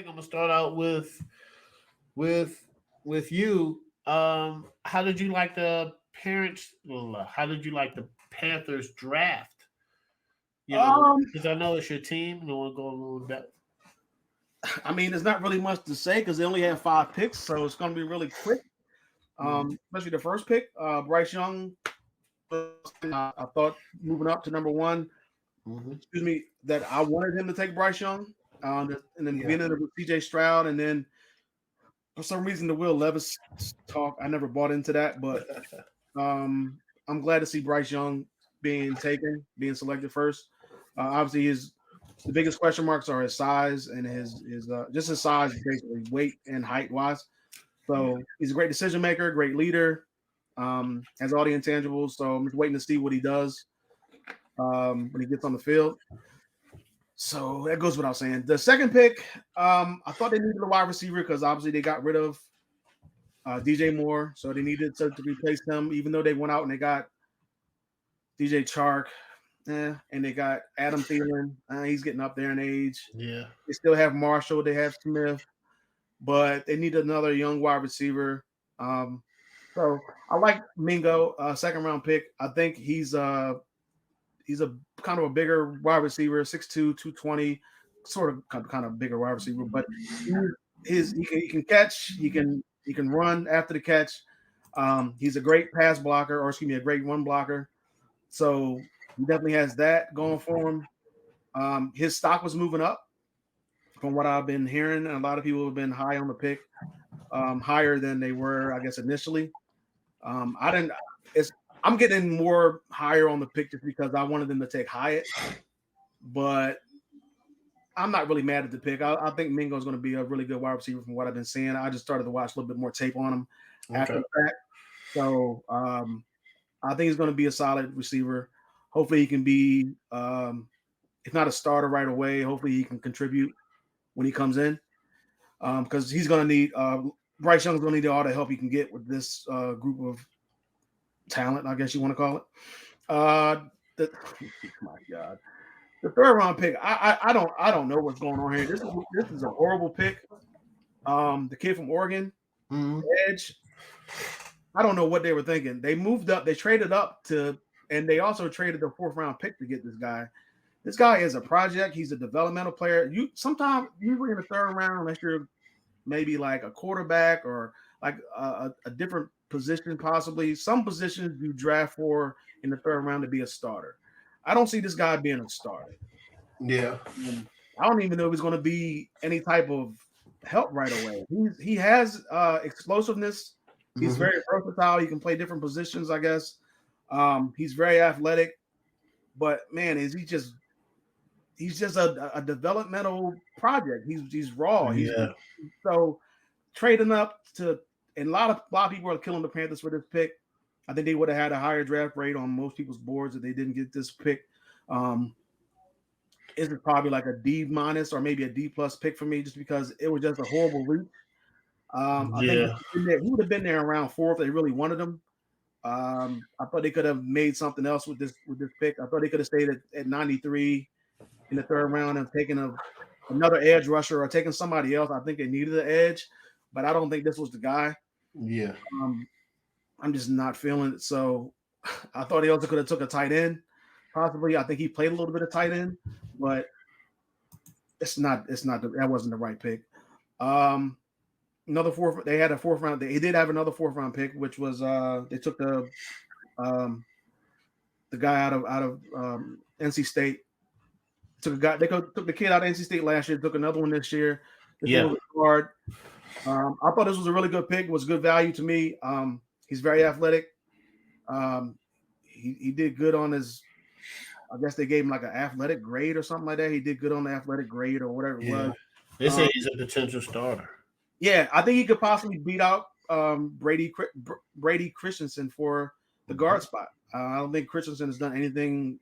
pick. I'm gonna start out with with you. How did you like the parents? Well, how did you like the Panthers draft? Um, Because I know it's your team. You want to go a little depth. I mean, there's not really much to say because they only have 5 picks, so it's going to be really quick. Mm-hmm. Especially the first pick, Bryce Young. I thought moving up to number one, Mm-hmm. excuse me, that I wanted him to take Bryce Young. And then Yeah. beginning with CJ Stroud, and then for some reason the Will Levis talk, I never bought into that, but um, I'm glad to see Bryce Young being selected first. Obviously, his the biggest question marks are his size and his just his size, basically weight and height wise. So he's a great decision maker, great leader, has all the intangibles. So I'm just waiting to see what he does when he gets on the field. So that goes without saying. The second pick, I thought they needed a wide receiver because obviously they got rid of DJ Moore, so they needed to replace him. Even though they went out and they got DJ Chark, and they got Adam Thielen. He's getting up there in age. Yeah. They still have Marshall. They have Smith, but they need another young wide receiver. So I like Mingo, second round pick. I think he's a kind of a bigger wide receiver, 6'2", 220, sort of kind of bigger wide receiver, but he can catch, he can run after the catch. He's a great pass blocker, or excuse me, a great run blocker. So he definitely has that going for him. His stock was moving up from what I've been hearing, and a lot of people have been high on the pick, higher than they were, I guess, initially. I didn't. It's I'm getting more higher on the pick just because I wanted them to take Hyatt, but I'm not really mad at the pick. I think Mingo is going to be a really good wide receiver from what I've been seeing. I just started to watch a little bit more tape on him after Okay. the fact, so I think he's going to be a solid receiver. Hopefully, he can be, if not a starter right away. Hopefully, he can contribute when he comes in because he's going to need. Bryce Young's going to need all the help he can get with this group of talent, I guess you want to call it. My God, the third round pick. I don't know what's going on here. This is a horrible pick. The kid from Oregon, Mm-hmm. Edge. I don't know what they were thinking. They moved up. They traded up to, and they also traded the fourth round pick to get this guy. This guy is a project. He's a developmental player. Usually in the third round, unless you're maybe like a quarterback or like a different position, possibly. Some positions you draft for in the third round to be a starter. I don't see this guy being a starter. Yeah. I don't even know if he's going to be any type of help right away. He has explosiveness. He's Mm-hmm. very versatile. He can play different positions, I guess. He's very athletic, but man, he's just a developmental project. He's raw. Yeah. So trading up to, and a lot of people are killing the Panthers for this pick. I think they would have had a higher draft rate on most people's boards if they didn't get this pick. Um, this is probably like a D minus or maybe a D plus pick for me, just because it was just a horrible reach. I think Yeah. he would have been there around four if they really wanted him. I thought they could have made something else with this pick. I thought they could have stayed at 93 in the third round and taken another edge rusher or taken somebody else. I think they needed an edge, but I don't think this was the guy. Yeah. Um, I'm just not feeling it. So I thought he also could have took a tight end, possibly. I think he played a little bit of tight end, but that wasn't the right pick. Um, another fourth. They had a fourth round. They did have another fourth round pick, which was they took um, the guy out of NC State. Took a guy. Took the kid out of NC State last year. Took another one this year. This one Yeah. was a guard. I thought this was a really good pick. It was good value to me. He's very athletic. Um, he did good on his. I guess they gave him like an athletic grade or something like that. He did good on the athletic grade or whatever it Yeah. was. They Um, say he's a potential starter. yeah, I think he could possibly beat out Brady Christensen for the guard spot. I don't think Christensen has done anything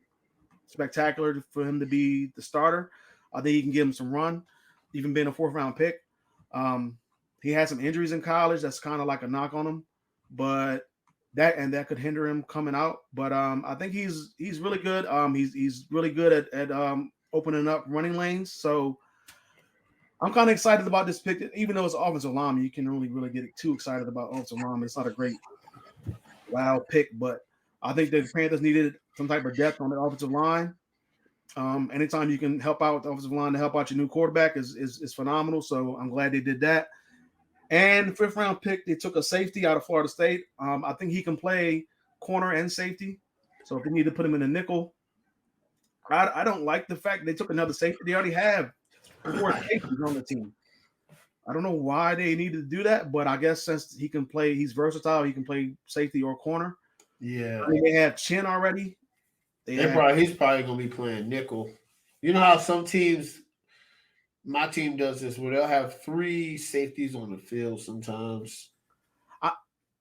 spectacular for him to be the starter. I think he can give him some run, even being a fourth round pick. Um, he had some injuries in college. That's kind of like a knock on him, but that could hinder him coming out. But I think he's really good. He's really good at opening up running lanes. So I'm kind of excited about this pick, even though it's offensive lineman. You can really get too excited about offensive lineman. It's not a great loud pick, but I think the Panthers needed some type of depth on the offensive line. Anytime you can help out with the offensive line to help out your new quarterback is phenomenal. So I'm glad they did that. And 5th round pick, they took a safety out of Florida State. I think he can play corner and safety. So if they need to put him in a nickel, I don't like the fact they took another safety. They already have 4 safeties on the team. I don't know why they needed to do that, but I guess since he can play, he's versatile. He can play safety or corner. Yeah. I mean, they have Chin already. He's probably gonna be playing nickel. You know how some teams, my team does this, where they'll have 3 safeties on the field sometimes. I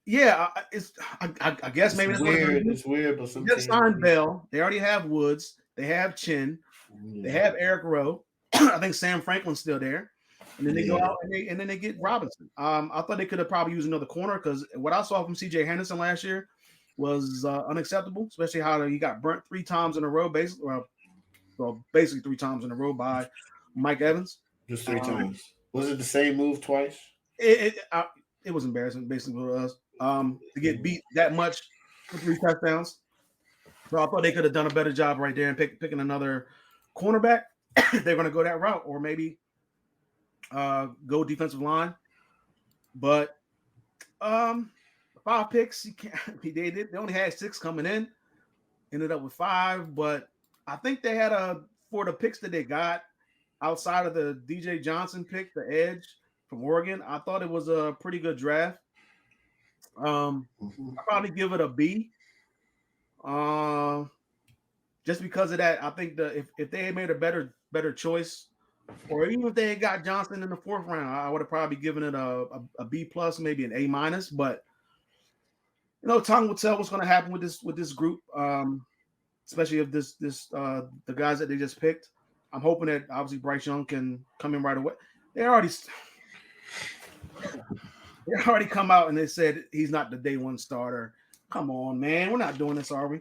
guess maybe it's weird. It's weird, but some teams signed Bell. They already have Woods. They have Chin. Yeah. They have Eric Rowe. I think Sam Franklin's still there. And then they go out and then they get Robinson. I thought they could have probably used another corner because what I saw from C.J. Henderson last year was unacceptable, especially how he got burnt 3 times in a row, basically 3 times in a row by Mike Evans. Just 3 times. Was it the same move twice? It was embarrassing, basically, for us to get beat that much for 3 touchdowns. So I thought they could have done a better job right there and picking another cornerback. They're going to go that route, or maybe go defensive line. But 5 picks, they only had 6 coming in. Ended up with 5, but I think they had for the picks that they got outside of the DJ Johnson pick, the edge from Oregon. I thought it was a pretty good draft. I'll probably give it a B. Just because of that, I think if they had made a better choice, or even if they had got Johnson in the 4th round, I would have probably given it a B plus, maybe an A minus. But time will tell what's going to happen with this group, especially if the guys that they just picked. I'm hoping that obviously Bryce Young can come in right away. They already come out and they said he's not the day 1 starter. Come on, man, we're not doing this, are we?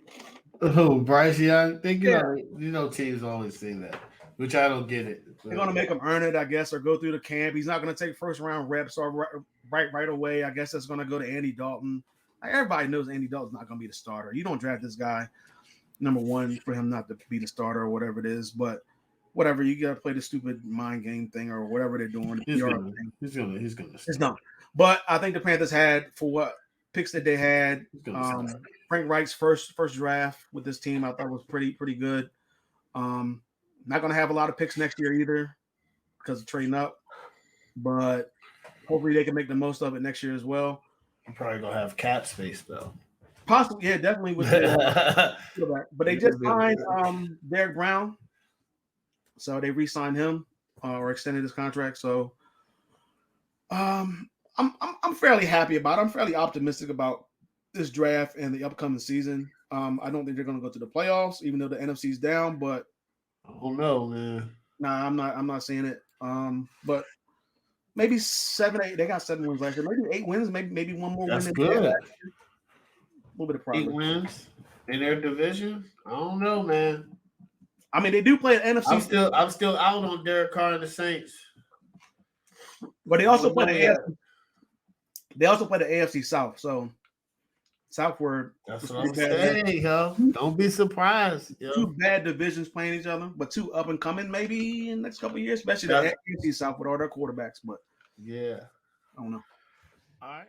Oh, Bryce Young. Teams always say that, which I don't get it. They're gonna make him earn it, I guess, or go through the camp. He's not gonna take 1st round reps or right away. I guess that's gonna go to Andy Dalton. Everybody knows Andy Dalton's not gonna be the starter. You don't draft this guy number 1 for him not to be the starter or whatever it is. But whatever, you gotta play the stupid mind game thing or whatever they're doing. He's gonna. It's not. But I think the Panthers had, for what picks that they had, Frank Reich's first draft with this team, I thought was pretty good. Not going to have a lot of picks next year either because of trading up, but hopefully they can make the most of it next year as well. I'm probably going to have cap space though. Possibly, yeah, definitely. But they just signed Derek Brown, so they re-signed him or extended his contract. So I'm fairly happy about it. I'm fairly optimistic about this draft and the upcoming season. I don't think they're going to go to the playoffs, even though the NFC's down. But oh no, man. Nah, I'm not seeing it. But maybe 7, 8. They got 7 wins last year. Maybe 8 wins. Maybe 1 more win. That's good. A little bit of progress. 8 wins in their division. I don't know, man. I mean, they do play an NFC. I'm still out on Derek Carr and the Saints. But they also play the AFC. They also play the AFC South. So Southward. That's what I'm saying, yo. Don't be surprised. Yo. 2 bad divisions playing each other, but 2 up and coming maybe in the next couple of years, especially the AFC South with all their quarterbacks. But yeah, I don't know. All right.